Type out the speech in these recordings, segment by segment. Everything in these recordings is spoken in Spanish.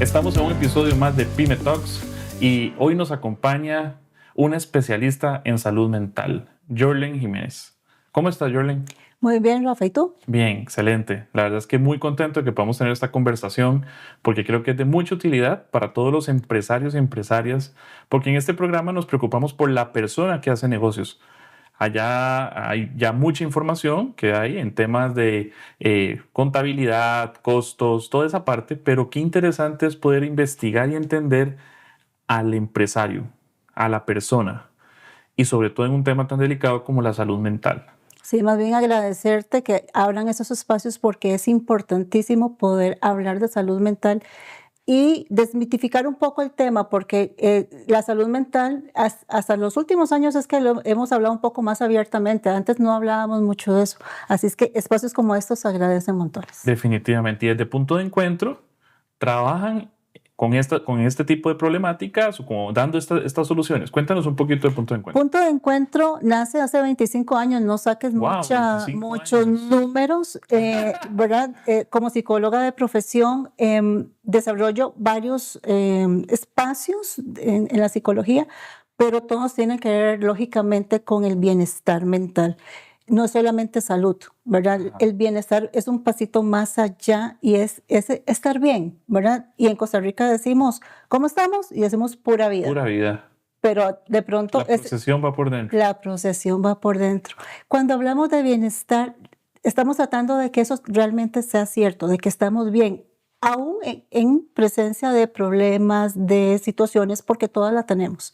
Estamos en un episodio más de Pyme Talks y hoy nos acompaña una especialista en salud mental, Jorlen Jiménez. ¿Cómo estás, Jorlen? Muy bien, Rafa, ¿y tú? Bien, excelente. La verdad es que muy contento de que podamos tener esta conversación porque creo que es de mucha utilidad para todos los empresarios y empresarias, porque en este programa nos preocupamos por la persona que hace negocios. Allá hay ya mucha información que hay en temas de contabilidad, costos, toda esa parte, pero qué interesante es poder investigar y entender al empresario, a la persona, y sobre todo en un tema tan delicado como la salud mental. Sí, más bien agradecerte que abran esos espacios porque es importantísimo poder hablar de salud mental y desmitificar un poco el tema, porque la salud mental hasta los últimos años es que lo hemos hablado un poco más abiertamente. Antes no hablábamos mucho de eso. Así es que espacios como estos se agradecen montones. Definitivamente. Y desde Punto de Encuentro trabajan con este tipo de problemáticas o como dando estas soluciones. Cuéntanos un poquito de Punto de Encuentro. Punto de Encuentro nace hace 25 años, no saques Wow, 25 muchos años. números, ¿verdad? Como psicóloga de profesión, desarrollo varios espacios en la psicología, pero todos tienen que ver lógicamente con el bienestar mental. No es solamente salud, ¿verdad? Ajá. El bienestar es un pasito más allá y es estar bien, ¿verdad? Y en Costa Rica decimos, ¿cómo estamos? Y decimos pura vida. Pura vida. Pero de pronto La procesión va por dentro. la procesión va por dentro. Cuando hablamos de bienestar, estamos tratando de que eso realmente sea cierto, de que estamos bien, aún en presencia de problemas, de situaciones, porque todas la tenemos.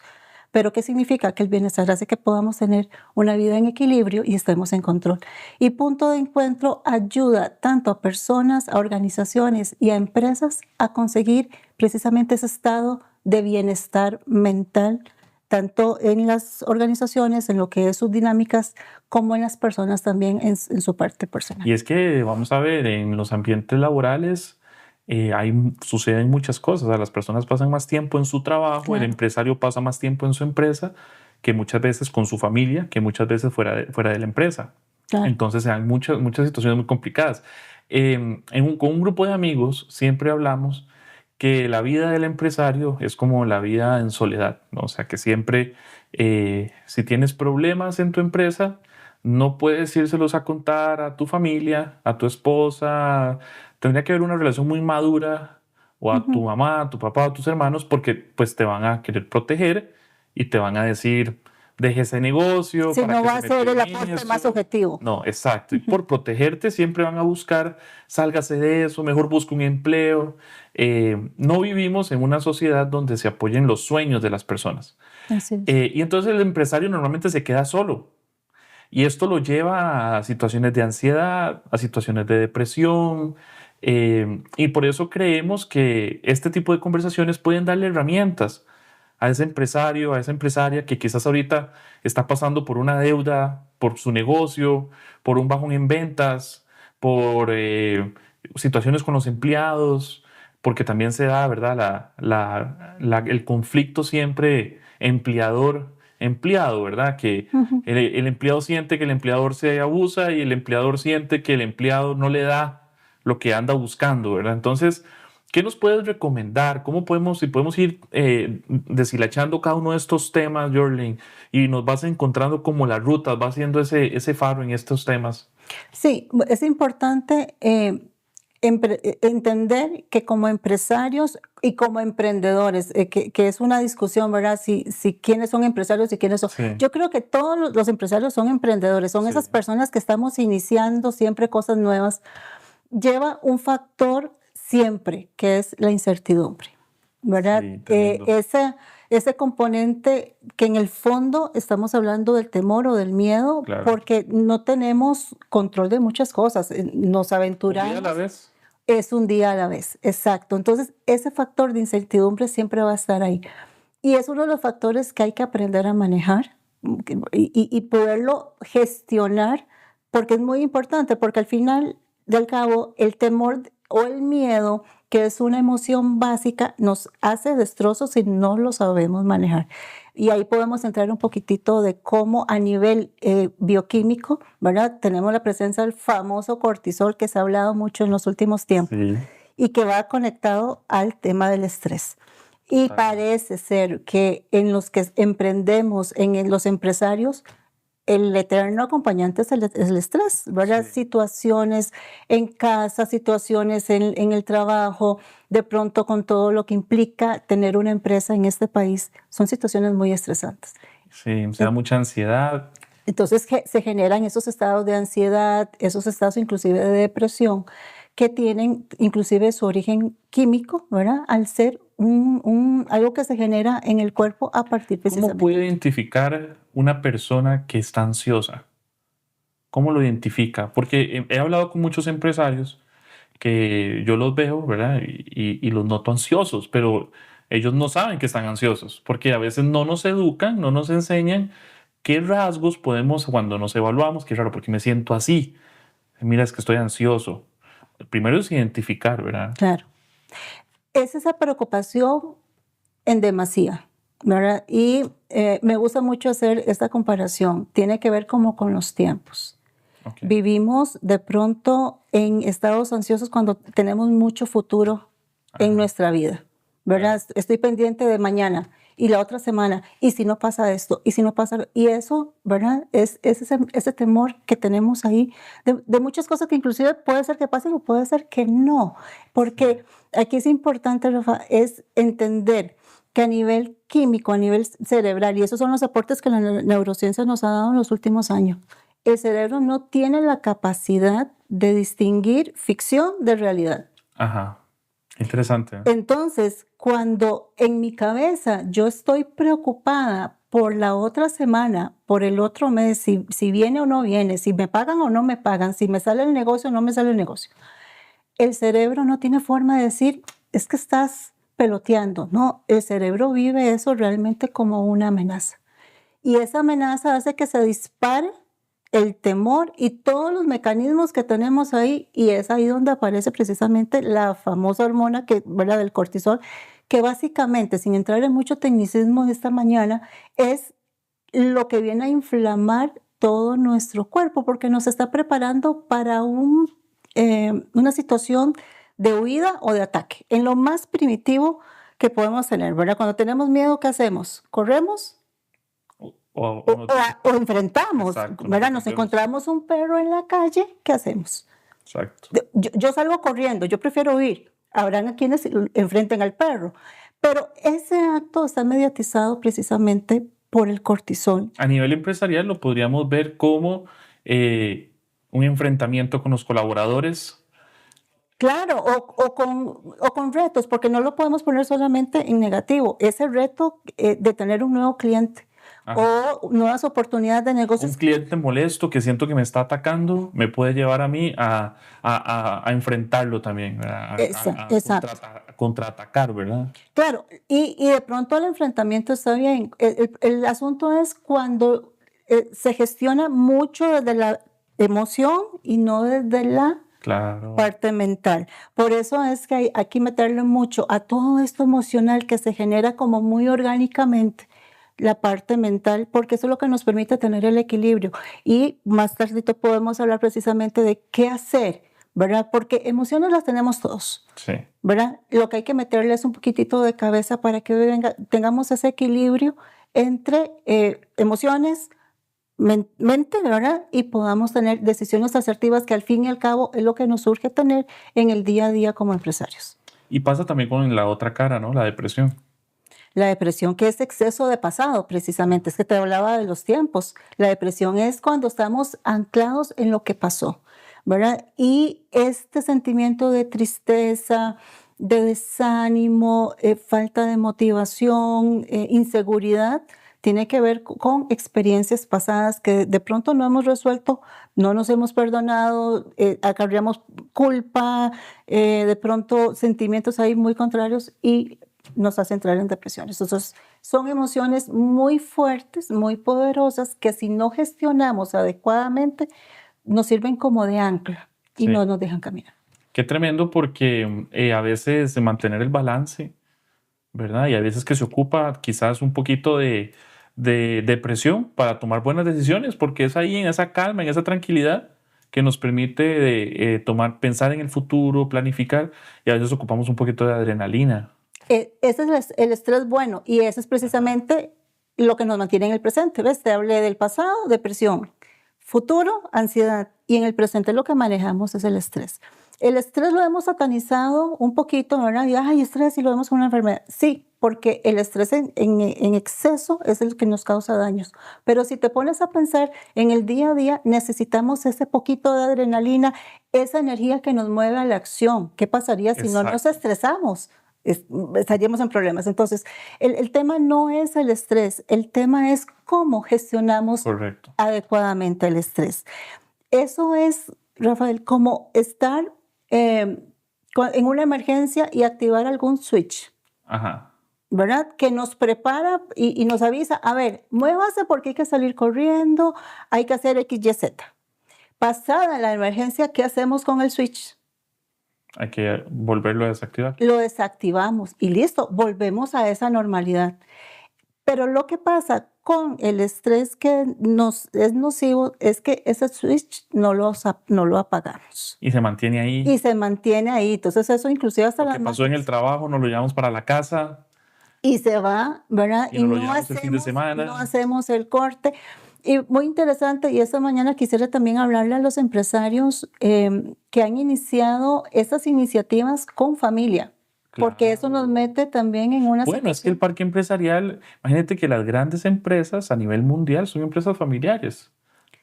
Pero ¿qué significa? Que el bienestar hace que podamos tener una vida en equilibrio y estemos en control. Y Punto de Encuentro ayuda tanto a personas, a organizaciones y a empresas a conseguir precisamente ese estado de bienestar mental, tanto en las organizaciones, en lo que es sus dinámicas, como en las personas también en su parte personal. Y es que, vamos a ver, en los ambientes laborales suceden muchas cosas. O sea, las personas pasan más tiempo en su trabajo, el Claro. empresario pasa más tiempo en su empresa, que muchas veces con su familia, que muchas veces fuera de la empresa. Claro. Entonces se dan muchas situaciones muy complicadas. Con un grupo de amigos siempre hablamos que la vida del empresario es como la vida en soledad, ¿no? O sea, que siempre, si tienes problemas en tu empresa, no puedes írselos a contar a tu familia, a tu esposa. Tendría que haber una relación muy madura, o a tu Ujú. mamá, a tu papá, a tus hermanos, porque pues te van a querer proteger y te van a decir, deje ese negocio, Si ¿para no qué va se a ser metió el en aporte más eso? objetivo. No, exacto. Y Ujú. por protegerte siempre van a buscar, sálgase de eso, mejor busque un empleo. No vivimos en una sociedad donde se apoyen los sueños de las personas. Así es. Y entonces el empresario normalmente se queda solo. Y esto lo lleva a situaciones de ansiedad, a situaciones de depresión. Y por eso creemos que este tipo de conversaciones pueden darle herramientas a ese empresario, a esa empresaria que quizás ahorita está pasando por una deuda, por su negocio, por un bajón en ventas, por situaciones con los empleados, porque también se da, ¿verdad? El conflicto siempre empleador-empleado, ¿verdad? Que Ujú. el empleado siente que el empleador se abusa y el empleador siente que el empleado no le da lo que anda buscando, ¿verdad? Entonces, ¿qué nos puedes recomendar? Si podemos ir deshilachando cada uno de estos temas, Jorlen, y nos vas encontrando como las rutas, vas haciendo ese faro en estos temas? Sí, es importante entender que como empresarios y como emprendedores, que es una discusión, ¿verdad? Si quiénes son empresarios y quiénes son. Sí, Yo creo que todos los empresarios son emprendedores, son sí, esas personas que estamos iniciando siempre cosas nuevas. Lleva un factor siempre, que es la incertidumbre, ¿verdad? sí, tremendo. Ese componente que en el fondo estamos hablando del temor o del miedo, Claro. porque no tenemos control de muchas cosas. Nos Un día a la aventuramos, vez. es un día a la vez, exacto. Entonces, ese factor de incertidumbre siempre va a estar ahí. Y es uno de los factores que hay que aprender a manejar y poderlo gestionar, porque es muy importante, porque al final del cabo el temor o el miedo, que es una emoción básica, nos hace destrozos si no lo sabemos manejar. Y ahí podemos entrar un poquitito de cómo a nivel bioquímico, ¿verdad? Tenemos la presencia del famoso cortisol que se ha hablado mucho en los últimos tiempos. Sí, y que va conectado al tema del estrés. Y Totalmente. parece ser que en los que emprendemos, los empresarios, el eterno acompañante es el estrés, ¿verdad? Sí. Situaciones en casa, situaciones en el trabajo, de pronto con todo lo que implica tener una empresa en este país, son situaciones muy estresantes. Sí, se da mucha ansiedad. Entonces se generan esos estados de ansiedad, esos estados inclusive de depresión, que tienen inclusive su origen químico, ¿verdad? Al ser algo que se genera en el cuerpo a partir ¿Cómo precisamente. puede identificar una persona que está ansiosa? ¿Cómo lo identifica? Porque he hablado con muchos empresarios que yo los veo, ¿verdad? Y los noto ansiosos, pero ellos no saben que están ansiosos, porque a veces no nos educan, no nos enseñan qué rasgos podemos, cuando nos evaluamos, qué raro, porque me siento así. Mira, es que estoy ansioso. Primero es identificar, ¿verdad? Claro. Es esa preocupación en demasía, ¿verdad? Y me gusta mucho hacer esta comparación. Tiene que ver como con los tiempos. Ok. Vivimos de pronto en estados ansiosos cuando tenemos mucho futuro en Ajá, nuestra vida, ¿verdad? claro. Estoy pendiente de mañana y la otra semana, y si no pasa esto, y si no pasa, y eso, ¿verdad? Es ese temor que tenemos ahí de muchas cosas que inclusive puede ser que pasen o puede ser que no, porque aquí es importante, Rafa, es entender que a nivel químico, a nivel cerebral, y esos son los aportes que la neurociencia nos ha dado en los últimos años, el cerebro no tiene la capacidad de distinguir ficción de realidad. Ajá. Interesante. Entonces, cuando en mi cabeza yo estoy preocupada por la otra semana, por el otro mes, si viene o no viene, si me pagan o no me pagan, si me sale el negocio o no me sale el negocio, el cerebro no tiene forma de decir, es que estás peloteando. No, el cerebro vive eso realmente como una amenaza. Y esa amenaza hace que se dispare el temor y todos los mecanismos que tenemos ahí, y es ahí donde aparece precisamente la famosa hormona que, ¿verdad?, del cortisol, que básicamente, sin entrar en mucho tecnicismo de esta mañana, es lo que viene a inflamar todo nuestro cuerpo, porque nos está preparando para una situación de huida o de ataque, en lo más primitivo que podemos tener, ¿verdad? Cuando tenemos miedo, ¿qué hacemos? ¿Corremos? O enfrentamos, Exacto, nos ¿verdad? Nos defendemos. encontramos un perro en la calle, ¿qué hacemos? Exacto. Yo salgo corriendo, yo prefiero huir. Habrán a quienes enfrenten al perro, pero ese acto está mediatizado precisamente por el cortisol. A nivel empresarial lo podríamos ver como un enfrentamiento con los colaboradores. Claro, o con retos, porque no lo podemos poner solamente en negativo. Ese reto de tener un nuevo cliente Ajá. o nuevas oportunidades de Un negocios. cliente molesto que siento que me está atacando me puede llevar a mí a enfrentarlo también, ¿verdad? Exacto. A contraatacar, ¿verdad? Claro, y de pronto el enfrentamiento está bien. El asunto es cuando se gestiona mucho desde la emoción y no desde la Claro. parte mental. Por eso es que hay que meterle mucho a todo esto emocional que se genera como muy orgánicamente, la parte mental, porque eso es lo que nos permite tener el equilibrio. Y más tardito podemos hablar precisamente de qué hacer, ¿verdad? Porque emociones las tenemos todos, Sí. ¿verdad? Lo que hay que meterle es un poquitito de cabeza para que tengamos ese equilibrio entre emociones, mente, ¿verdad? Y podamos tener decisiones asertivas que al fin y al cabo es lo que nos urge tener en el día a día como empresarios. Y pasa también con la otra cara, ¿no? La depresión. La depresión, que es exceso de pasado, precisamente, es que te hablaba de los tiempos. La depresión es cuando estamos anclados en lo que pasó, ¿verdad? Y este sentimiento de tristeza, de desánimo, falta de motivación, inseguridad, tiene que ver con experiencias pasadas que de pronto no hemos resuelto, no nos hemos perdonado, acarreamos culpa, de pronto sentimientos ahí muy contrarios y nos hace entrar en depresiones. Entonces, son emociones muy fuertes, muy poderosas, que si no gestionamos adecuadamente, nos sirven como de ancla y no Sí. nos dejan caminar. Qué tremendo porque a veces de mantener el balance, ¿verdad? Y a veces que se ocupa quizás un poquito de depresión para tomar buenas decisiones, porque es ahí en esa calma, en esa tranquilidad, que nos permite pensar en el futuro, planificar, y a veces ocupamos un poquito de adrenalina. Ese es el estrés bueno y ese es precisamente lo que nos mantiene en el presente. ¿Ves? Te hablé del pasado, depresión, futuro, ansiedad y en el presente lo que manejamos es el estrés. El estrés lo hemos satanizado un poquito, ¿verdad? Y, ay, estrés y lo vemos como una enfermedad. Sí, porque el estrés en exceso es el que nos causa daños. Pero si te pones a pensar en el día a día, necesitamos ese poquito de adrenalina, esa energía que nos mueve a la acción. ¿Qué pasaría si no nos Exacto. estresamos? Estaríamos en problemas. Entonces, el tema no es el estrés, el tema es cómo gestionamos Correcto. adecuadamente el estrés. Eso es, Rafael, como estar en una emergencia y activar algún switch, Ajá. ¿verdad? Que nos prepara y nos avisa, a ver, muévase porque hay que salir corriendo, hay que hacer X, Y, Z. Pasada la emergencia, ¿qué hacemos con el switch? Hay que volverlo a desactivar. Lo desactivamos y listo, volvemos a esa normalidad. Pero lo que pasa con el estrés que nos es nocivo es que ese switch no lo apagamos Y se mantiene ahí. y se mantiene ahí. Entonces eso inclusive hasta Lo las que pasó en el trabajo nos lo llevamos para la casa y se va, ¿verdad? y Y nos lo no llevamos el fin de hacemos, semana. no hacemos el corte. Y muy interesante, y esta mañana quisiera también hablarle a los empresarios que han iniciado estas iniciativas con familia, porque eso nos Claro. mete también en una Bueno, es que el situación. parque empresarial, imagínate que las grandes empresas a nivel mundial son empresas familiares.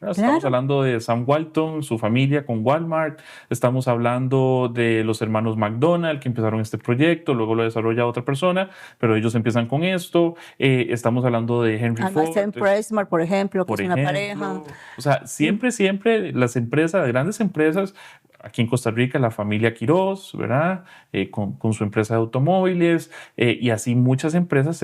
¿Verdad? Estamos Claro, hablando de Sam Walton, su familia con Walmart, estamos hablando de los hermanos McDonald que empezaron este proyecto, luego lo desarrolla otra persona, pero ellos empiezan con esto. Estamos hablando de Henry Almacén Ford, Pressmar, por ejemplo, que por es una pareja. ejemplo. O sea, siempre las empresas, las grandes empresas, aquí en Costa Rica, la familia Quirós, ¿verdad? Con su empresa de automóviles, y así muchas empresas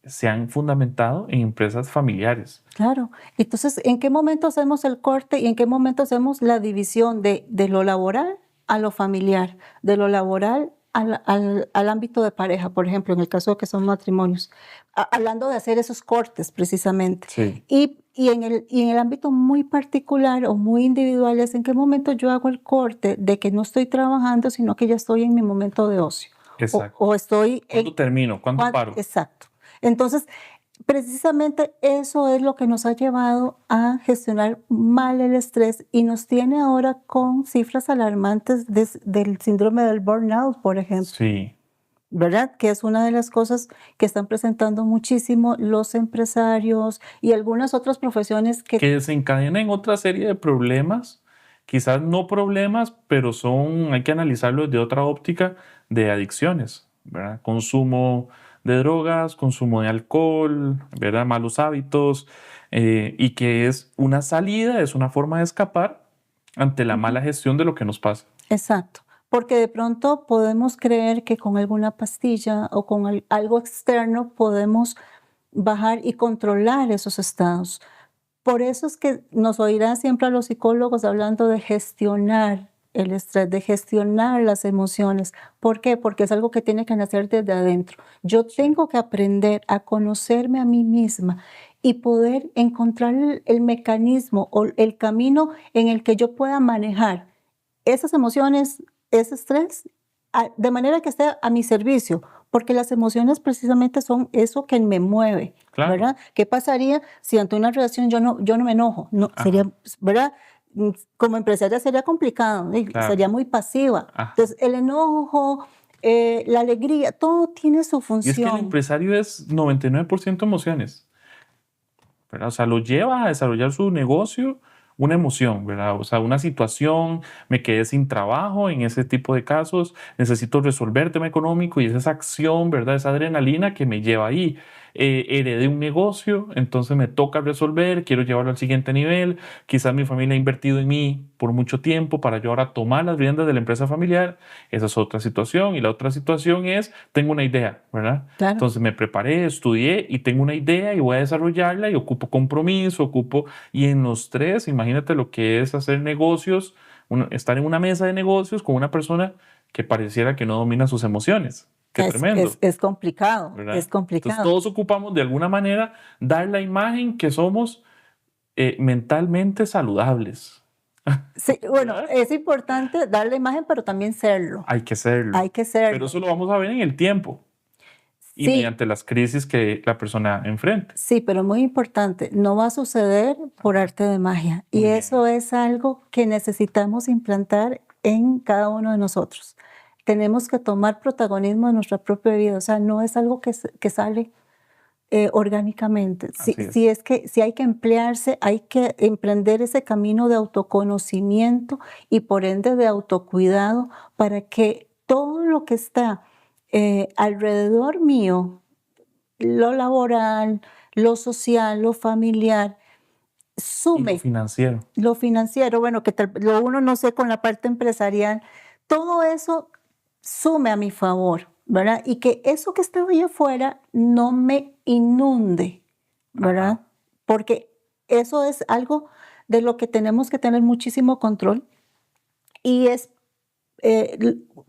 se han fundamentado en empresas familiares. Claro. Entonces, ¿en qué momento hacemos el corte y en qué momento hacemos la división de lo laboral a lo familiar, de lo laboral al ámbito de pareja, por ejemplo, en el caso de que son matrimonios? Hablando de hacer esos cortes precisamente. Sí, Y en el ámbito muy particular o muy individual es en qué momento yo hago el corte de que no estoy trabajando, sino que ya estoy en mi momento de ocio exacto. o estoy en... ¿Cuándo termino? ¿Cuándo paro? Exacto. Entonces, precisamente eso es lo que nos ha llevado a gestionar mal el estrés y nos tiene ahora con cifras alarmantes del síndrome del burnout, por ejemplo, Sí. ¿verdad? Que es una de las cosas que están presentando muchísimo los empresarios y algunas otras profesiones que, Que desencadenan otra serie de problemas, quizás no problemas, pero hay que analizarlos de otra óptica de adicciones, ¿verdad? Consumo de drogas, consumo de alcohol, ¿verdad? Malos hábitos, y que es una salida, es una forma de escapar ante la ujú, mala gestión de lo que nos pasa. exacto, porque de pronto podemos creer que con alguna pastilla o con algo externo podemos bajar y controlar esos estados. Por eso es que nos oirán siempre a los psicólogos hablando de gestionar el estrés, de gestionar las emociones. ¿Por qué? Porque es algo que tiene que nacer desde adentro. Yo Sí. tengo que aprender a conocerme a mí misma y poder encontrar el mecanismo o el camino en el que yo pueda manejar esas emociones, ese estrés, de manera que esté a mi servicio, porque las emociones precisamente son eso que me mueve, Claro. ¿verdad? ¿Qué pasaría si ante una relación yo no me enojo? No, sería, Ajá. ¿verdad? Como empresaria sería complicado, Claro. sería muy pasiva. Ajá. Entonces, el enojo, la alegría, todo tiene su Y es que el función. empresario es 99% emociones. ¿Verdad? O sea, lo lleva a desarrollar su negocio una emoción, ¿verdad? O sea, una situación, me quedé sin trabajo en ese tipo de casos, necesito resolver tema económico y es esa acción, ¿verdad? Esa adrenalina que me lleva ahí. Heredé un negocio, entonces me toca resolver, quiero llevarlo al siguiente nivel, quizás mi familia ha invertido en mí por mucho tiempo para yo ahora tomar las riendas de la empresa familiar, esa es otra situación y la otra situación es, tengo una idea, ¿verdad? Claro, Entonces me preparé, estudié y tengo una idea y voy a desarrollarla y ocupo compromiso, y en los tres, imagínate lo que es hacer negocios, estar en una mesa de negocios con una persona que pareciera que no domina sus emociones. Qué es, es, tremendo, es complicado, es ¿verdad? Entonces complicado. todos ocupamos de alguna manera dar la imagen que somos mentalmente saludables. Sí, bueno, ¿verdad? es importante dar la imagen, pero también serlo. Hay que serlo. Hay que Pero serlo. eso lo vamos a ver en el tiempo y Sí, mediante las crisis que la persona enfrente. sí, pero muy importante, no va a suceder por arte de magia. Y Muy bien. eso es algo que necesitamos implantar en cada uno de nosotros. Tenemos que tomar protagonismo de nuestra propia vida, o sea, no es algo que sale orgánicamente. Así es. Si hay que emplearse, hay que emprender ese camino de autoconocimiento y por ende de autocuidado para que todo lo que está alrededor mío, lo laboral, lo social, lo familiar, Y lo sume. financiero. Lo financiero, bueno, lo uno no sé con la parte empresarial, todo eso sume a mi favor, ¿verdad? Y que eso que está allá afuera no me inunde, ¿verdad? Ajá. Porque eso es algo de lo que tenemos que tener muchísimo control y es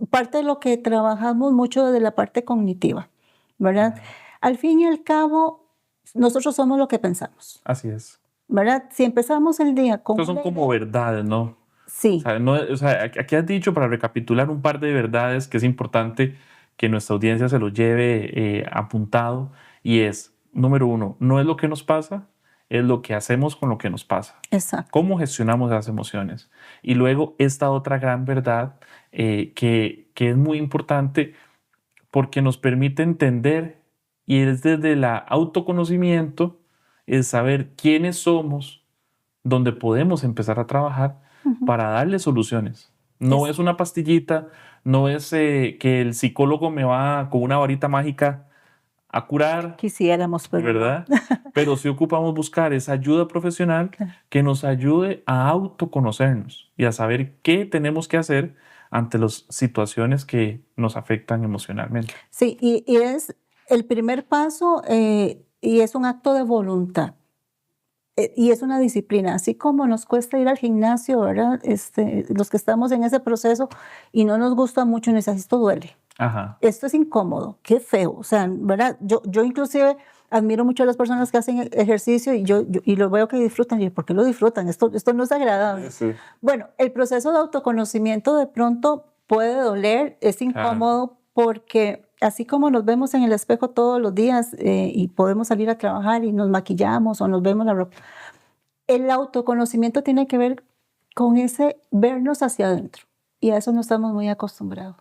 parte de lo que trabajamos mucho de la parte cognitiva, ¿verdad? Ujú. Al fin y al cabo, nosotros somos lo que pensamos, Así es. ¿verdad? Si empezamos el día con Estos son una como idea, verdades, ¿no? O sí, sea, no, o sea, aquí has dicho, para recapitular, un par de verdades que es importante que nuestra audiencia se lo lleve apuntado, y es, número uno, no es lo que nos pasa, es lo que hacemos con lo que nos pasa. exacto. Cómo gestionamos las emociones. Y luego esta otra gran verdad que es muy importante porque nos permite entender, y es desde el autoconocimiento, el saber quiénes somos, donde podemos empezar a trabajar Ujú. para darle soluciones. No Es es una pastillita, no es que el psicólogo me va con una varita mágica a curar, quisiéramos, pero no. ¿verdad? Pero sí ocupamos buscar esa ayuda profesional Claro. que nos ayude a autoconocernos y a saber qué tenemos que hacer ante las situaciones que nos afectan emocionalmente. Sí, y es el primer paso, y es un acto de voluntad, y es una disciplina, así como nos cuesta ir al gimnasio, ¿verdad? Los que estamos en ese proceso y no nos gusta mucho, nos dice: "Esto duele, Ajá. esto es incómodo, qué feo", o sea, ¿verdad? Yo inclusive admiro mucho a las personas que hacen ejercicio y y lo veo que disfrutan, y yo: "¿Por qué lo disfrutan? Esto no es agradable". Sí. Bueno, el proceso de autoconocimiento de pronto puede doler, es Claro. incómodo porque así como nos vemos en el espejo todos los días y podemos salir a trabajar y nos maquillamos o nos vemos la ropa, el autoconocimiento tiene que ver con ese vernos hacia adentro y a eso no estamos muy acostumbrados.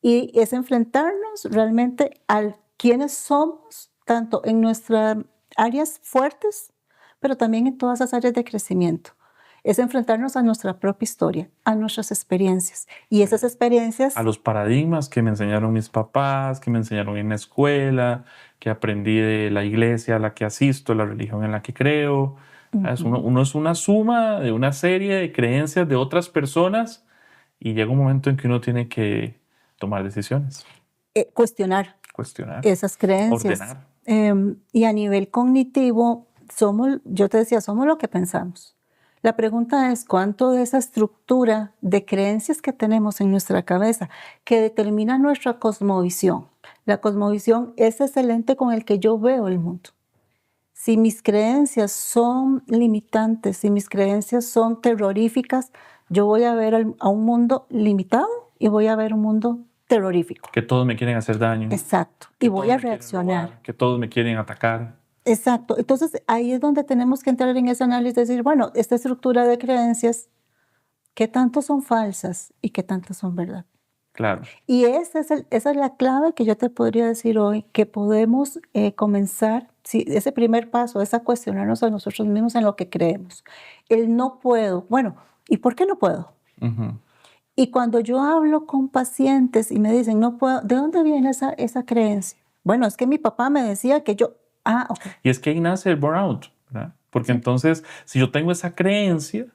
Y es enfrentarnos realmente al quiénes somos, tanto en nuestras áreas fuertes, pero también en todas esas áreas de crecimiento. Es enfrentarnos a nuestra propia historia, a nuestras experiencias. Y Sí. esas A experiencias, los paradigmas que me enseñaron mis papás, que me enseñaron en la escuela, que aprendí de la iglesia a la que asisto, la religión en la que creo. ujú, Uno es una suma de una serie de creencias de otras personas y llega un momento en que uno tiene que tomar decisiones, cuestionar cuestionar, esas creencias. ordenar. Y a nivel cognitivo, yo te decía, somos lo que pensamos. La pregunta es cuánto de esa estructura de creencias que tenemos en nuestra cabeza que determina nuestra cosmovisión. La cosmovisión es ese lente con el que yo veo el mundo. Si mis creencias son limitantes, si mis creencias son terroríficas, yo voy a ver a un mundo limitado y voy a ver un mundo terrorífico. Que todos me quieren hacer daño, Exacto. Y que voy todos a me quieren reaccionar. robar, que todos me quieren atacar. Exacto. Entonces, ahí es donde tenemos que entrar en ese análisis, decir, bueno, esta estructura de creencias, ¿qué tanto son falsas y qué tanto son verdad? Claro, Y esa es la clave que yo te podría decir hoy, que podemos comenzar, sí, ese primer paso es a cuestionarnos a nosotros mismos en lo que creemos. El no puedo, bueno, ¿y por qué no puedo? ujú. Y cuando yo hablo con pacientes y me dicen, no puedo, ¿de dónde viene esa creencia? Bueno, es que mi papá me decía que yo, ok, Y es que ahí nace el burnout, ¿verdad? Porque sí, entonces, si yo tengo esa creencia,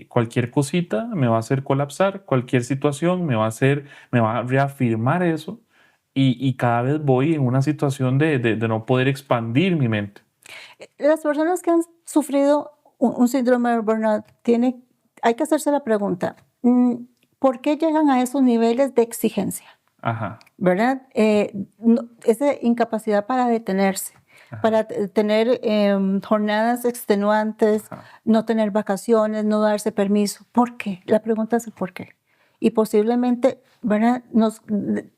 cualquier cosita me va a hacer colapsar, cualquier situación me va a reafirmar eso, y cada vez voy en una situación de no poder expandir mi mente. las personas que han sufrido un síndrome de burnout, hay que hacerse la pregunta, ¿por qué llegan a esos niveles de exigencia? Ajá, ¿Verdad? Esa incapacidad para detenerse, para tener jornadas extenuantes, no tener vacaciones, no darse permiso. ¿Por qué? La pregunta es el por qué. Y posiblemente, ¿verdad? Nos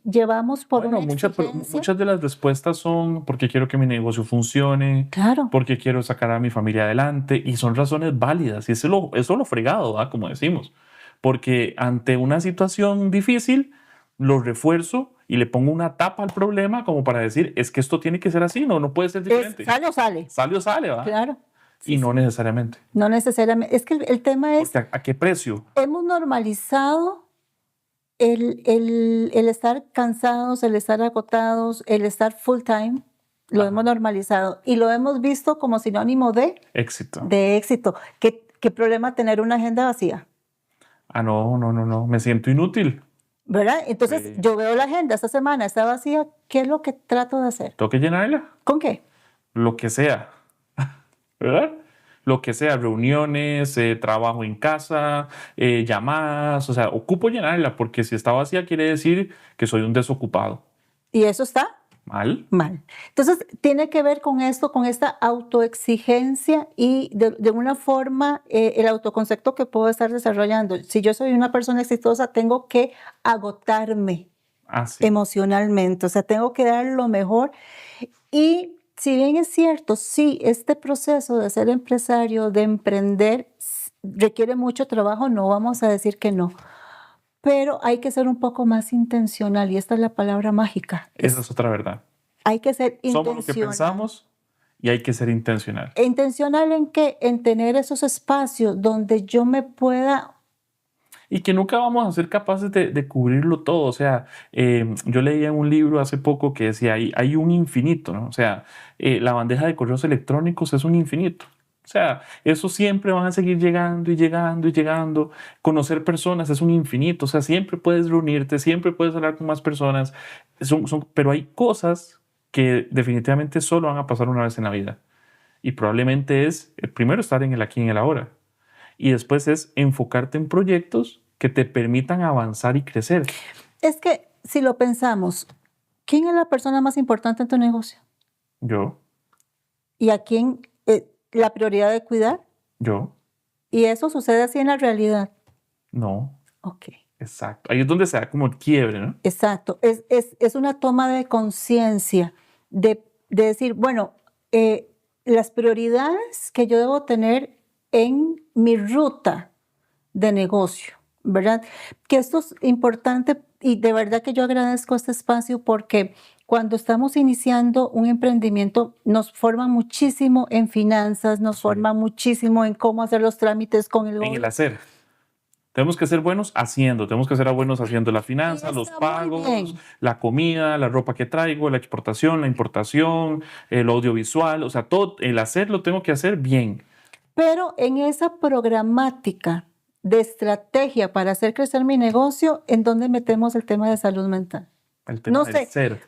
llevamos por Bueno, una exigencia. muchas de las respuestas son porque quiero que mi negocio funcione, Claro. porque quiero sacar a mi familia adelante, y son razones válidas. Y eso es lo fregado, ¿va? Como decimos. Porque ante una situación difícil, lo refuerzo y le pongo una tapa al problema como para decir, es que esto tiene que ser así, no puede ser diferente. ¿Sale o sale? Sale o sale, ¿va? Claro. Y no necesariamente. No necesariamente. Es que el tema es, Porque ¿a qué precio? hemos normalizado el estar cansados, el estar agotados, el estar full time, lo hemos normalizado y lo hemos visto como sinónimo Éxito. de éxito. ¿Qué problema tener una agenda vacía? No, me siento inútil. ¿Verdad? Entonces yo veo la agenda, esta semana está vacía, ¿qué es lo que trato de hacer? Tengo que llenarla. ¿Con qué? Lo que sea. ¿Verdad? Lo que sea, reuniones, trabajo en casa, llamadas, o sea, ocupo llenarla porque si está vacía quiere decir que soy un desocupado. ¿Y eso está? Mal. Mal. Entonces, tiene que ver con esto, con esta autoexigencia y de una forma el autoconcepto que puedo estar desarrollando. Si yo soy una persona exitosa, tengo que agotarme emocionalmente, o sea, tengo que dar lo mejor. Y si bien es cierto, sí, este proceso de ser empresario, de emprender, requiere mucho trabajo, no vamos a decir que no. Pero hay que ser un poco más intencional y esta es la palabra mágica. Esa es otra verdad. Hay que ser intencional. Somos lo que pensamos y hay que ser intencional. ¿Intencional en qué? En tener esos espacios donde yo me pueda... Y que nunca vamos a ser capaces de cubrirlo todo. O sea, yo leía en un libro hace poco que decía, hay un infinito, ¿no? O sea, la bandeja de correos electrónicos es un infinito. O sea, eso siempre van a seguir llegando y llegando y llegando. Conocer personas es un infinito. O sea, siempre puedes reunirte, siempre puedes hablar con más personas. Pero hay cosas que definitivamente solo van a pasar una vez en la vida. Y probablemente es, primero, estar en el aquí y en el ahora. Y después es enfocarte en proyectos que te permitan avanzar y crecer. Es que si lo pensamos, ¿quién es la persona más importante en tu negocio? Yo. ¿Y a quién la prioridad de cuidar? Yo. ¿Y eso sucede así en la realidad? No. Ok. Exacto. Ahí es donde se da como el quiebre, ¿no? Exacto. Es una toma de conciencia de decir, bueno, las prioridades que yo debo tener en mi ruta de negocio, ¿verdad? Que esto es importante y de verdad que yo agradezco este espacio porque cuando estamos iniciando un emprendimiento nos forma muchísimo en finanzas, nos forma muchísimo en cómo hacer los trámites con el En el hacer. Tenemos que ser buenos haciendo, tenemos que ser buenos haciendo la finanza, los pagos, la comida, la ropa que traigo, la exportación, la importación, el audiovisual, o sea, todo el hacer lo tengo que hacer bien. Pero en esa programática de estrategia para hacer crecer mi negocio, ¿en dónde metemos el tema de salud mental? El tema del ser.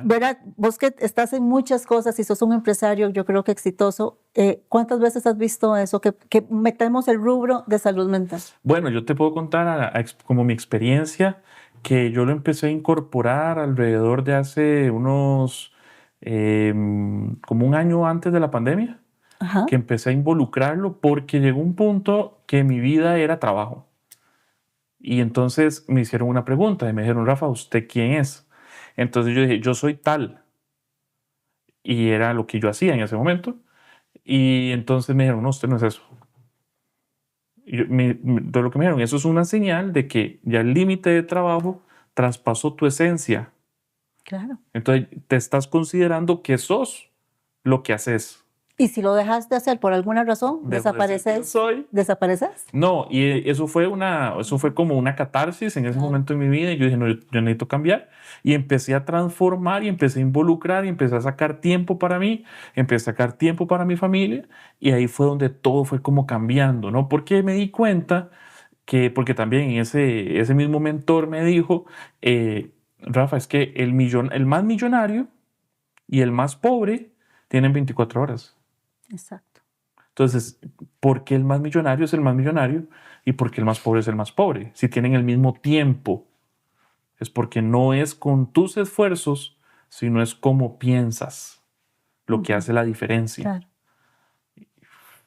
¿Verdad? Vos que estás en muchas cosas y sos un empresario, yo creo que exitoso, ¿cuántas veces has visto eso? Que metemos el rubro de salud mental. Bueno, yo te puedo contar como mi experiencia, que yo lo empecé a incorporar alrededor de hace unos, como un año antes de la pandemia, que empecé a involucrarlo porque llegó un punto que mi vida era trabajo. Y entonces me hicieron una pregunta y me dijeron, Rafa, ¿usted quién es? Entonces yo dije, yo soy tal. Y era lo que yo hacía en ese momento. Y entonces me dijeron, no, usted no es eso. Y de lo que me dijeron, eso es una señal de que ya el límite de trabajo traspasó tu esencia. Claro. Entonces te estás considerando que sos lo que haces. Y si lo dejas de hacer por alguna razón, desapareces. ¿Desapareces? No, y eso fue como una catarsis en ese momento de mi vida. Y yo dije, no, yo necesito cambiar. Y empecé a transformar y empecé a involucrar y empecé a sacar tiempo para mí, empecé a sacar tiempo para mi familia. Y ahí fue donde todo fue como cambiando, ¿no? Porque me di cuenta porque también ese mismo mentor me dijo, Rafa, es que el más millonario y el más pobre tienen 24 horas. Exacto. Entonces, ¿por qué el más millonario es el más millonario y por qué el más pobre es el más pobre? Si tienen el mismo tiempo, es porque no es con tus esfuerzos, sino es cómo piensas. lo que hace la diferencia. Claro.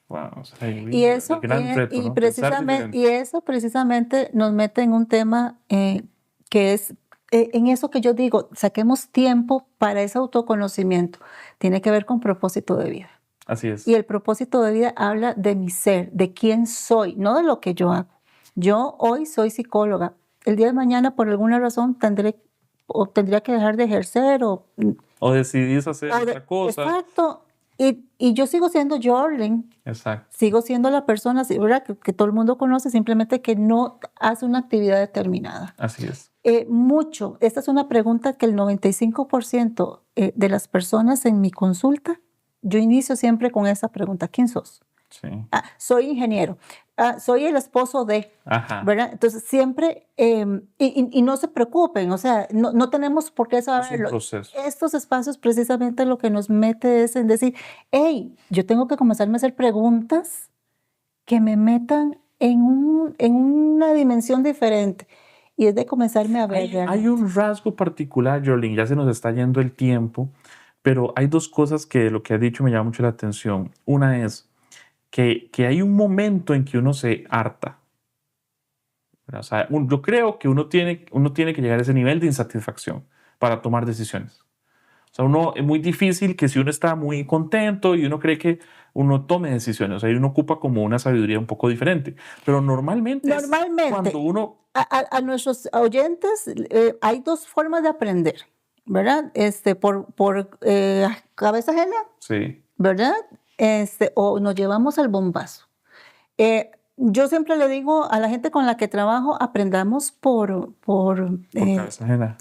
Wow, o sea, Y eso, el gran reto, ¿no? Pensar precisamente, diferente. y eso precisamente nos mete en un tema que es en eso que yo digo, saquemos tiempo para ese autoconocimiento. Tiene que ver con propósito de vida. Así es. Y el propósito de vida habla de mi ser, de quién soy, no de lo que yo hago. Yo hoy soy psicóloga. El día de mañana, por alguna razón, tendría que dejar de ejercer O decidís hacer o otra cosa. exacto. Y yo sigo siendo Jordan, Exacto. sigo siendo la persona, sí, ¿verdad? Que todo el mundo conoce, simplemente que no hace una actividad determinada. Así es. Esta es una pregunta que el 95% de las personas en mi consulta, yo inicio siempre con esa pregunta: ¿quién sos? Sí. Soy ingeniero, soy el esposo de, Ajá. ¿verdad? Entonces siempre, y no se preocupen, o sea, no tenemos por qué Es un saberlo. proceso. Estos espacios precisamente lo que nos mete es en decir, hey, yo tengo que comenzarme a hacer preguntas que me metan en una dimensión diferente. Y es de comenzarme a ver Hay realmente. un rasgo particular, Jolene, ya se nos está yendo el tiempo, pero hay dos cosas que de lo que has dicho me llama mucho la atención. Una es que hay un momento en que uno se harta. ¿Verdad? O sea, yo creo que uno tiene que llegar a ese nivel de insatisfacción para tomar decisiones. O sea, es muy difícil que si uno está muy contento y uno cree que uno tome decisiones, o sea, uno ocupa como una sabiduría un poco diferente. Pero normalmente es cuando uno... A nuestros oyentes hay dos formas de aprender, ¿verdad? Por cabeza ajena, Sí, ¿verdad? O nos llevamos al bombazo. Yo siempre le digo a la gente con la que trabajo, aprendamos por cabeza ajena.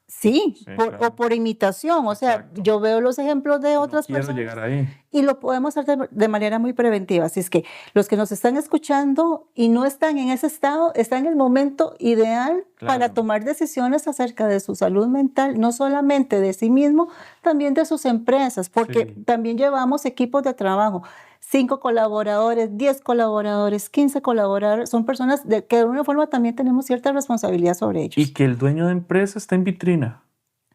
sí, Sí, claro. o por imitación. O sea, Exacto. yo veo los ejemplos de No otras quiero personas llegar ahí. y lo podemos hacer de manera muy preventiva. Así es que los que nos están escuchando y no están en ese estado, están en el momento ideal Claro. para tomar decisiones acerca de su salud mental, no solamente de sí mismo, también de sus empresas, porque Sí. también llevamos equipos de trabajo. 5 colaboradores, 10 colaboradores, 15 colaboradores, son personas que de alguna forma también tenemos cierta responsabilidad sobre ellos. Y que el dueño de empresa está en vitrina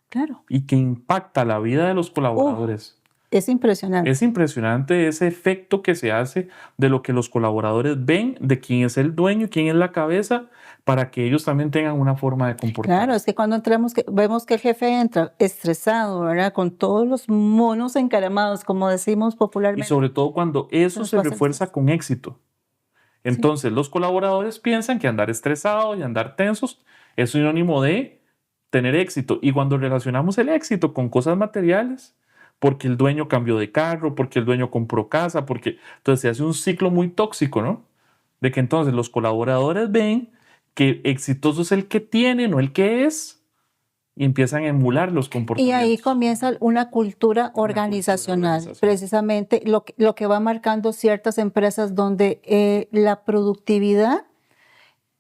Claro. y que impacta la vida de los colaboradores. Es impresionante. Es impresionante ese efecto que se hace de lo que los colaboradores ven, de quién es el dueño, quién es la cabeza, para que ellos también tengan una forma de comportarse. Claro, es que cuando entramos, vemos que el jefe entra estresado, ¿verdad? Con todos los monos encaramados, como decimos Y popularmente. sobre todo cuando eso nos se pasa el refuerza estrés. con éxito. Entonces los colaboradores piensan que andar estresados y andar tensos es sinónimo de tener éxito. Y cuando relacionamos el éxito con cosas materiales, porque el dueño cambió de carro, porque el dueño compró casa, entonces se hace un ciclo muy tóxico, ¿no? De que entonces los colaboradores ven que exitoso es el que tiene, no el que es, y empiezan a emular los Y comportamientos. ahí comienza una cultura organizacional, precisamente lo que va marcando ciertas empresas donde la productividad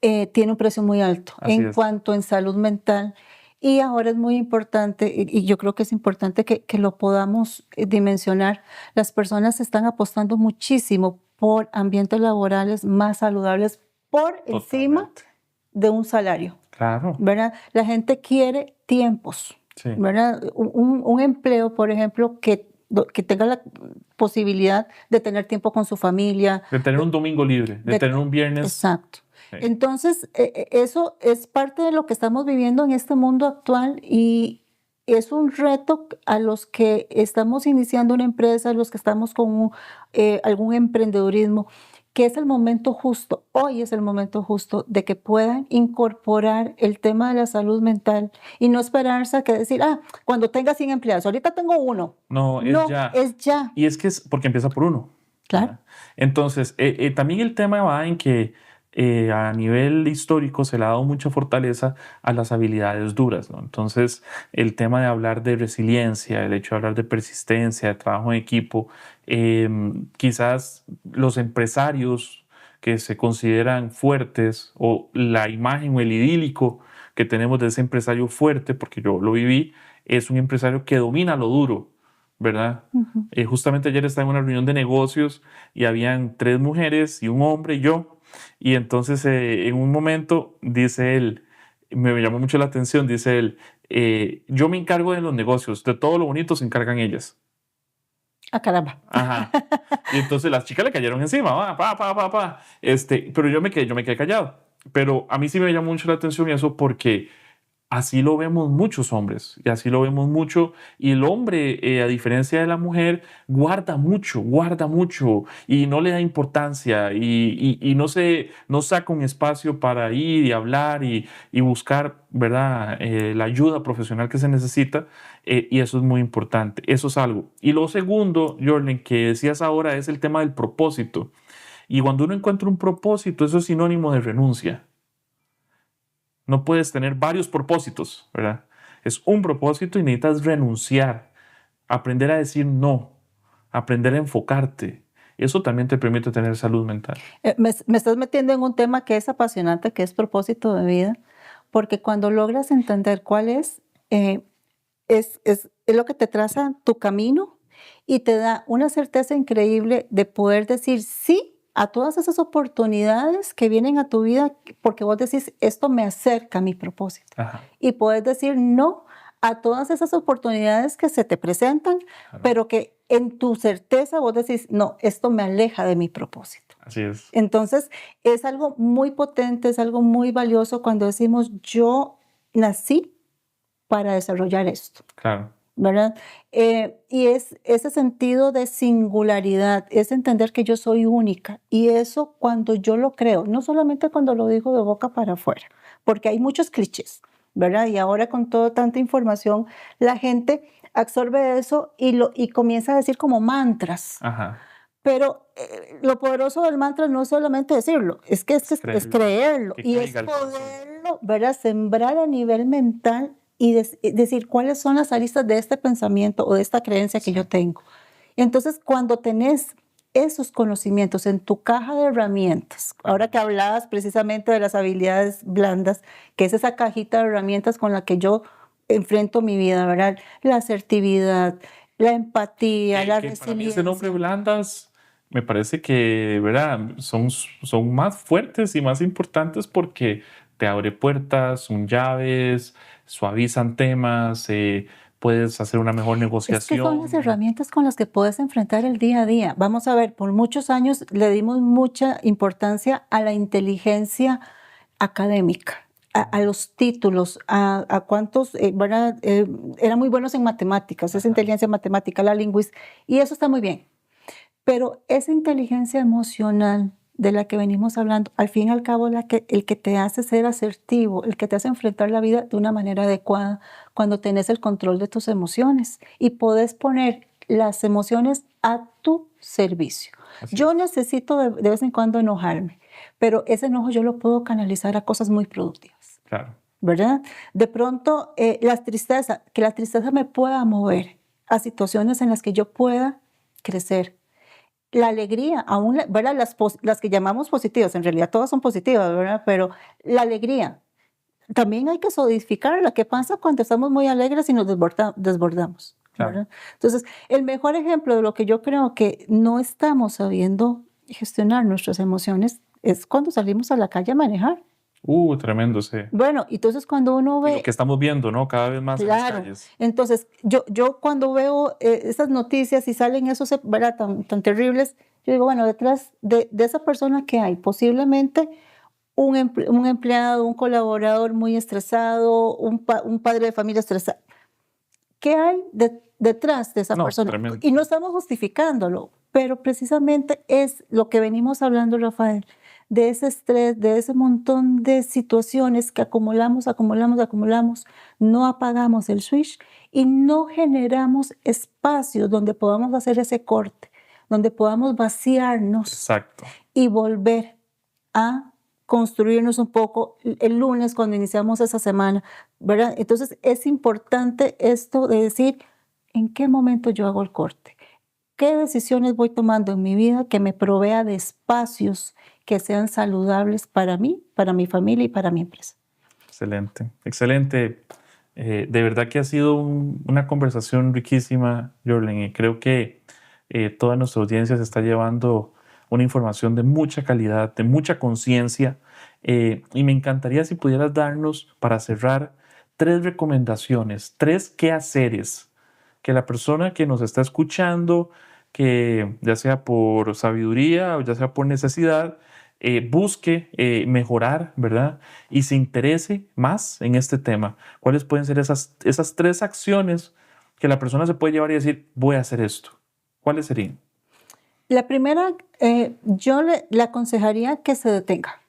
tiene un precio muy alto en cuanto en salud mental. Y ahora es muy importante, y yo creo que es importante que lo podamos dimensionar. Las personas están apostando muchísimo por ambientes laborales más saludables por encima de un salario. Claro. ¿Verdad? La gente quiere tiempos. Sí. ¿Verdad? Un empleo, por ejemplo, que tenga la posibilidad de tener tiempo con su familia. De tener un domingo libre, de tener un viernes. Exacto. Sí. Entonces, eso es parte de lo que estamos viviendo en este mundo actual y es un reto a los que estamos iniciando una empresa, a los que estamos con algún emprendedurismo, que es el momento justo, hoy es el momento justo de que puedan incorporar el tema de la salud mental y no esperarse a que decir, cuando tenga 100 empleados, ahorita tengo uno. No, ya. Es ya. Y es que es porque empieza por uno. Claro. ¿Verdad? Entonces, también el tema va en que a nivel histórico se le ha dado mucha fortaleza a las habilidades duras, ¿no? Entonces, el tema de hablar de resiliencia, el hecho de hablar de persistencia, de trabajo en equipo, quizás los empresarios que se consideran fuertes o la imagen o el idílico que tenemos de ese empresario fuerte, porque yo lo viví, es un empresario que domina lo duro, ¿verdad? Uh-huh. Justamente ayer estaba en una reunión de negocios y habían 3 mujeres y un hombre y yo. Y entonces en un momento dice él, me llamó mucho la atención, dice él, yo me encargo de los negocios, de todo lo bonito se encargan ellas. Ah, caramba. Ajá. Y entonces las chicas le cayeron encima, va, pa. Pero yo me quedé callado. Pero a mí sí me llamó mucho la atención eso porque así lo vemos muchos hombres y así lo vemos mucho. Y el hombre, a diferencia de la mujer, guarda mucho y no le da importancia y no saca un espacio para ir y hablar y buscar, ¿verdad? La ayuda profesional que se necesita. Y eso es muy importante. Eso es algo. Y lo segundo, Jorlen, que decías ahora es el tema del propósito. Y cuando uno encuentra un propósito, eso es sinónimo de renuncia. No puedes tener varios propósitos, ¿verdad? Es un propósito y necesitas renunciar, aprender a decir no, aprender a enfocarte. Eso también te permite tener salud mental. Me estás metiendo en un tema que es apasionante, que es propósito de vida, porque cuando logras entender cuál es lo que te traza tu camino y te da una certeza increíble de poder decir sí a todas esas oportunidades que vienen a tu vida, porque vos decís, esto me acerca a mi propósito. Ajá, Y puedes decir no a todas esas oportunidades que se te presentan, claro. pero que en tu certeza vos decís, no, esto me aleja de mi propósito. Así es. Entonces, es algo muy potente, es algo muy valioso cuando decimos, yo nací para desarrollar esto, Claro. ¿verdad? Y es ese sentido de singularidad, es entender que yo soy única. Y eso cuando yo lo creo, no solamente cuando lo digo de boca para afuera, porque hay muchos clichés, ¿verdad? Y ahora con toda tanta información, la gente absorbe eso y comienza a decir como mantras. Ajá. Pero lo poderoso del mantra no es solamente decirlo, es que es creerlo Que y es caiga el corazón. poderlo, ¿verdad? Sembrar a nivel mental y decir cuáles son las aristas de este pensamiento o de esta creencia que Sí. yo tengo. Y entonces cuando tenés esos conocimientos en tu caja de herramientas, ahora que hablabas precisamente de las habilidades blandas, que es esa cajita de herramientas con la que yo enfrento mi vida, ¿verdad? La asertividad, la empatía, la Que para mí ese nombre resiliencia. blandas me parece que, ¿verdad? Son más fuertes y más importantes porque te abre puertas, son llaves, suavizan temas, puedes hacer una mejor Es que son las negociación. herramientas con las que puedes enfrentar el día a día. Vamos a ver, por muchos años le dimos mucha importancia a la inteligencia académica, a los títulos, a cuántos, ¿verdad? Eran muy buenos en matemáticas, esa Ajá. inteligencia matemática, la lingüística, y eso está muy bien. Pero esa inteligencia emocional de la que venimos hablando, al fin y al cabo, el que te hace ser asertivo, el que te hace enfrentar la vida de una manera adecuada, cuando tenés el control de tus emociones y podés poner las emociones a tu servicio. Así Yo es. necesito de vez en cuando enojarme, pero ese enojo yo lo puedo canalizar a cosas muy productivas, Claro. ¿verdad? De pronto, que la tristeza me pueda mover a situaciones en las que yo pueda crecer. La alegría, aún, ¿verdad? Las que llamamos positivas, en realidad todas son positivas, ¿verdad? Pero la alegría, también hay que solidificarla. ¿Qué pasa cuando estamos muy alegres y nos desbordamos? Claro. ¿Verdad? Entonces, el mejor ejemplo de lo que yo creo que no estamos sabiendo gestionar nuestras emociones es cuando salimos a la calle a manejar. Tremendo, sí. Bueno, entonces cuando uno Y lo ve, que estamos viendo, ¿no? Cada vez más en las claro, calles. entonces yo cuando veo esas noticias y salen esos, ¿verdad? Tan terribles, yo digo, bueno, detrás de esa persona que hay, posiblemente un empleado, un colaborador muy estresado, un padre de familia estresado. ¿Qué hay detrás de esa No, persona? tremendo. Y no estamos justificándolo, pero precisamente es lo que venimos hablando, Rafael, de ese estrés, de ese montón de situaciones que acumulamos, no apagamos el switch y no generamos espacios donde podamos hacer ese corte, donde podamos vaciarnos Exacto. y volver a construirnos un poco el lunes cuando iniciamos esa semana, ¿verdad? Entonces es importante esto de decir, ¿en qué momento yo hago el corte? ¿Qué decisiones voy tomando en mi vida que me provea de espacios que sean saludables para mí, para mi familia y para mi empresa? Excelente, excelente. De verdad que ha sido una conversación riquísima, Jorlen, y creo que toda nuestra audiencia se está llevando una información de mucha calidad, de mucha conciencia, y me encantaría si pudieras darnos, para cerrar, 3 recomendaciones, 3 quehaceres que la persona que nos está escuchando que ya sea por sabiduría o ya sea por necesidad, busque mejorar, ¿verdad? Y se interese más en este tema. ¿Cuáles pueden ser esas 3 acciones que la persona se puede llevar y decir, voy a hacer esto? ¿Cuáles serían? La primera, yo le aconsejaría que se detenga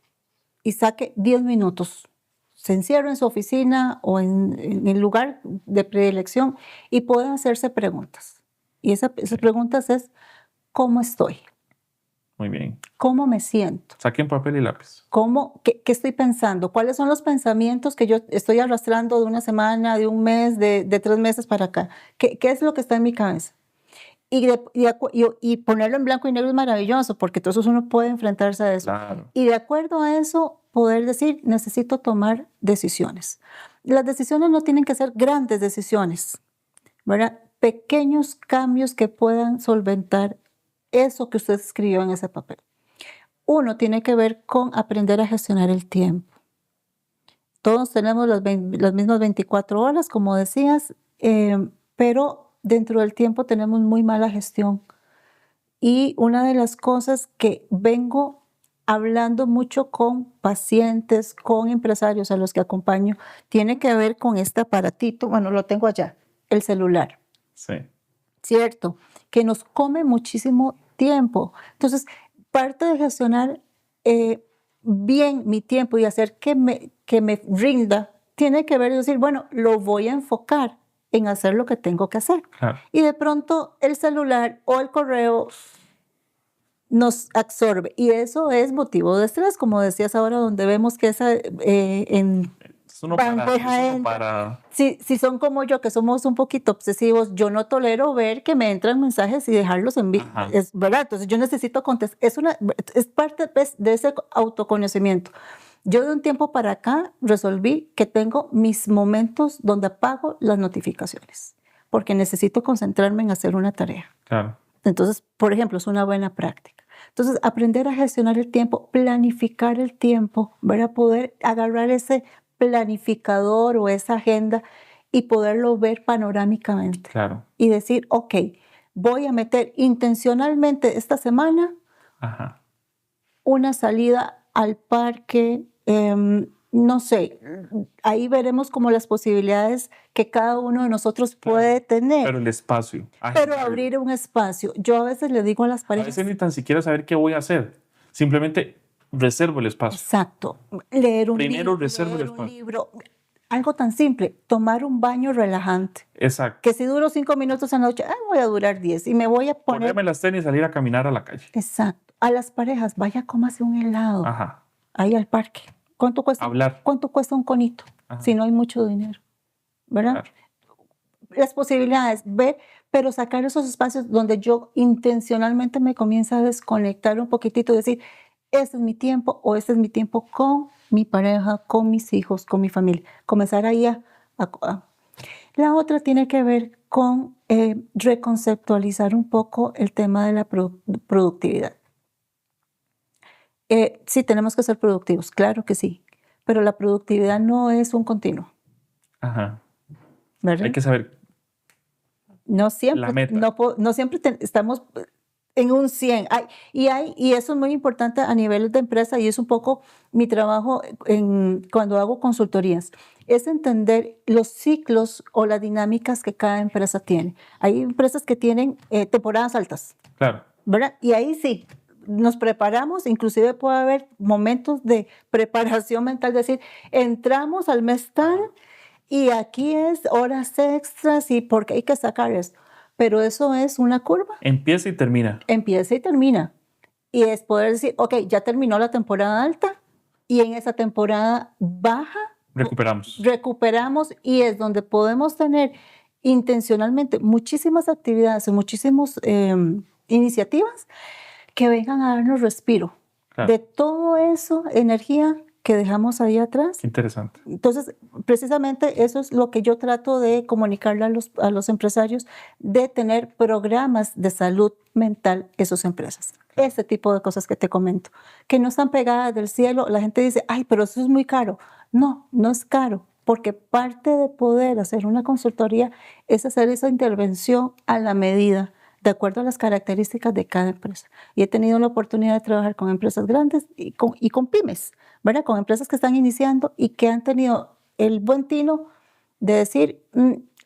y saque 10 minutos. Se encierra en su oficina o en el lugar de predilección y puede hacerse preguntas. Y esas preguntas es, ¿cómo estoy? Muy bien. ¿Cómo me siento? Saquen papel y lápiz. ¿Qué estoy pensando? ¿Cuáles son los pensamientos que yo estoy arrastrando de una semana, de un mes, de 3 meses para acá? ¿Qué es lo que está en mi cabeza? Y ponerlo en blanco y negro es maravilloso, porque entonces uno puede enfrentarse a eso. Claro. Y de acuerdo a eso, poder decir, necesito tomar decisiones. Las decisiones no tienen que ser grandes decisiones, ¿verdad? Pequeños cambios que puedan solventar eso que usted escribió en ese papel. Uno tiene que ver con aprender a gestionar el tiempo. Todos tenemos las mismas 24 horas, como decías, pero dentro del tiempo tenemos muy mala gestión. Y una de las cosas que vengo hablando mucho con pacientes, con empresarios a los que acompaño, tiene que ver con este aparatito, bueno, lo tengo allá, el celular, Sí. ¿cierto? Que nos come muchísimo tiempo. Entonces, parte de gestionar bien mi tiempo y hacer que me rinda, tiene que ver y decir, bueno, lo voy a enfocar en hacer lo que tengo que hacer. Claro. Y de pronto el celular o el correo nos absorbe. Y eso es motivo de estrés, como decías ahora, donde vemos que esa en Eso no para. bandeja Eso no entra. para. Si son como yo, que somos un poquito obsesivos, yo no tolero ver que me entran mensajes y dejarlos en vivo. Ajá. Es verdad, entonces yo necesito contestar. Es parte pues, de ese autoconocimiento. Yo de un tiempo para acá resolví que tengo mis momentos donde apago las notificaciones, porque necesito concentrarme en hacer una tarea. Claro. Entonces, por ejemplo, es una buena práctica. Entonces, aprender a gestionar el tiempo, planificar el tiempo, ¿verdad? Poder agarrar ese planificador o esa agenda y poderlo ver panorámicamente. Claro. Y decir, ok, voy a meter intencionalmente esta semana Ajá. una salida al parque, no sé, ahí veremos como las posibilidades que cada uno de nosotros puede tener. Pero el espacio. Pero abrir un espacio. Yo a veces le digo a las A parejas. veces ni tan siquiera saber qué voy a hacer. Simplemente reservo el espacio. Exacto. Leer un Primero reservo el leer un espacio. libro. Algo tan simple, tomar un baño relajante. Exacto. Que si duro 5 minutos en la noche, voy a durar 10 y me voy a poner. Ponerme las tenis y salir a caminar a la calle. Exacto. A las parejas, vaya, cómase un helado. Ajá. Ahí al parque. ¿Cuánto cuesta? Hablar. ¿Cuánto cuesta un conito? Ajá. Si no hay mucho dinero. ¿Verdad? Claro. Las posibilidades, ver, pero sacar esos espacios donde yo intencionalmente me comienzo a desconectar un poquitito y decir, este es mi tiempo o este es mi tiempo con mi pareja, con mis hijos, con mi familia. Comenzar ahí a. La otra tiene que ver con reconceptualizar un poco el tema de la productividad. Sí, tenemos que ser productivos, claro que sí, pero la productividad no es un continuo. Ajá. ¿Verdad? Hay que saber no siempre, la meta. No siempre estamos en un 100. Y eso es muy importante a nivel de empresa y es un poco mi trabajo cuando hago consultorías. Es entender los ciclos o las dinámicas que cada empresa tiene. Hay empresas que tienen temporadas altas, Claro. ¿verdad? Y ahí sí, nos preparamos, inclusive puede haber momentos de preparación mental, es decir, entramos al mes tal y aquí es horas extras y porque hay que sacar esto. Pero eso es una curva. Empieza y termina. Empieza y termina. Y es poder decir, ok, ya terminó la temporada alta y en esa temporada baja recuperamos y es donde podemos tener intencionalmente muchísimas actividades y muchísimas iniciativas que vengan a darnos respiro. Claro. De todo eso, energía que dejamos ahí atrás. Qué interesante. Entonces, precisamente eso es lo que yo trato de comunicarle a los empresarios, de tener programas de salud mental en sus empresas. Ese tipo de cosas que te comento, que no están pegadas del cielo. La gente dice, ay, pero eso es muy caro. No, no es caro, porque parte de poder hacer una consultoría es hacer esa intervención a la medida de acuerdo a las características de cada empresa. Y he tenido la oportunidad de trabajar con empresas grandes y con pymes, ¿verdad? Con empresas que están iniciando y que han tenido el buen tino de decir,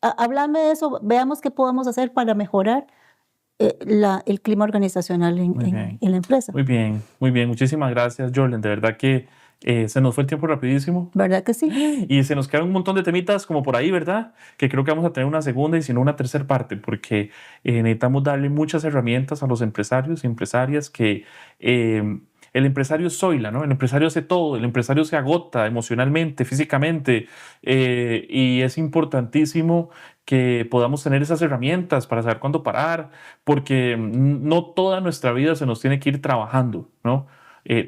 háblame de eso, veamos qué podemos hacer para mejorar el clima organizacional en la empresa. Muy bien, muy bien. Muchísimas gracias, Jorlen. De verdad que se nos fue el tiempo rapidísimo. ¿Verdad que sí? Y se nos quedan un montón de temitas como por ahí, ¿verdad? Que creo que vamos a tener una segunda y si no una tercera parte, porque necesitamos darle muchas herramientas a los empresarios y empresarias que el empresario es Zoila, ¿no? El empresario hace todo, el empresario se agota emocionalmente, físicamente, y es importantísimo que podamos tener esas herramientas para saber cuándo parar, porque no toda nuestra vida se nos tiene que ir trabajando, ¿no?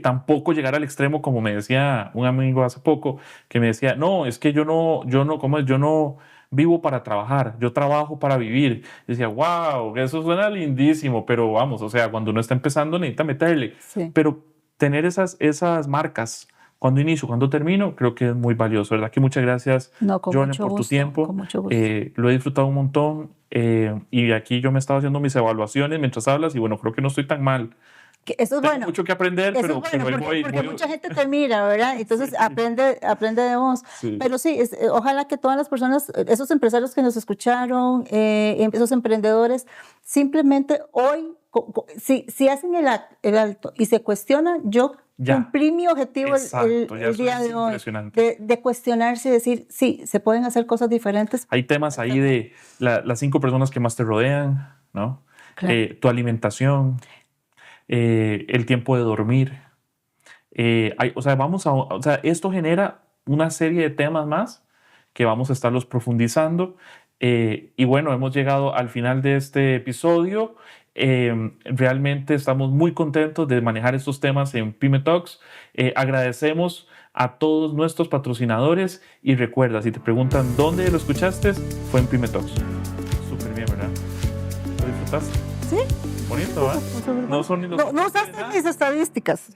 Tampoco llegar al extremo, como me decía un amigo hace poco, que me decía, no, es que yo no, ¿cómo es? Yo no vivo para trabajar, yo trabajo para vivir. Y decía, wow, eso suena lindísimo, pero vamos, o sea, cuando uno está empezando necesita meterle. Sí. Pero tener esas marcas, cuando inicio, cuando termino, creo que es muy valioso, ¿verdad? Que muchas gracias, Jorlen, por tu tiempo. Con mucho gusto. Lo he disfrutado un montón y aquí yo me estaba haciendo mis evaluaciones mientras hablas y bueno, creo que no estoy tan mal. Eso es Tengo bueno. mucho que aprender, Eso pero, es bueno, pero porque mucha gente te mira, ¿verdad? Entonces Sí. aprende de vos. Sí. Pero sí, ojalá que todas las personas, esos empresarios que nos escucharon, esos emprendedores, simplemente hoy, si hacen el alto y se cuestionan, yo Ya. cumplí mi objetivo Exacto, ya el eso día es de hoy, impresionante. de cuestionarse y decir, sí, se pueden hacer cosas diferentes. Hay temas ahí de las 5 personas que más te rodean, ¿no? Claro. Tu alimentación, el tiempo de dormir. O sea, esto genera una serie de temas más que vamos a estarlos profundizando. Y bueno, hemos llegado al final de este episodio. Realmente estamos muy contentos de manejar estos temas en Pyme Talks. Agradecemos a todos nuestros patrocinadores y recuerda, si te preguntan dónde lo escuchaste, fue en Pyme Talks. Súper bien, ¿verdad? ¿Lo disfrutaste? Sí. Bonito, ¿verdad? No son ni los... No usaste mis estadísticas.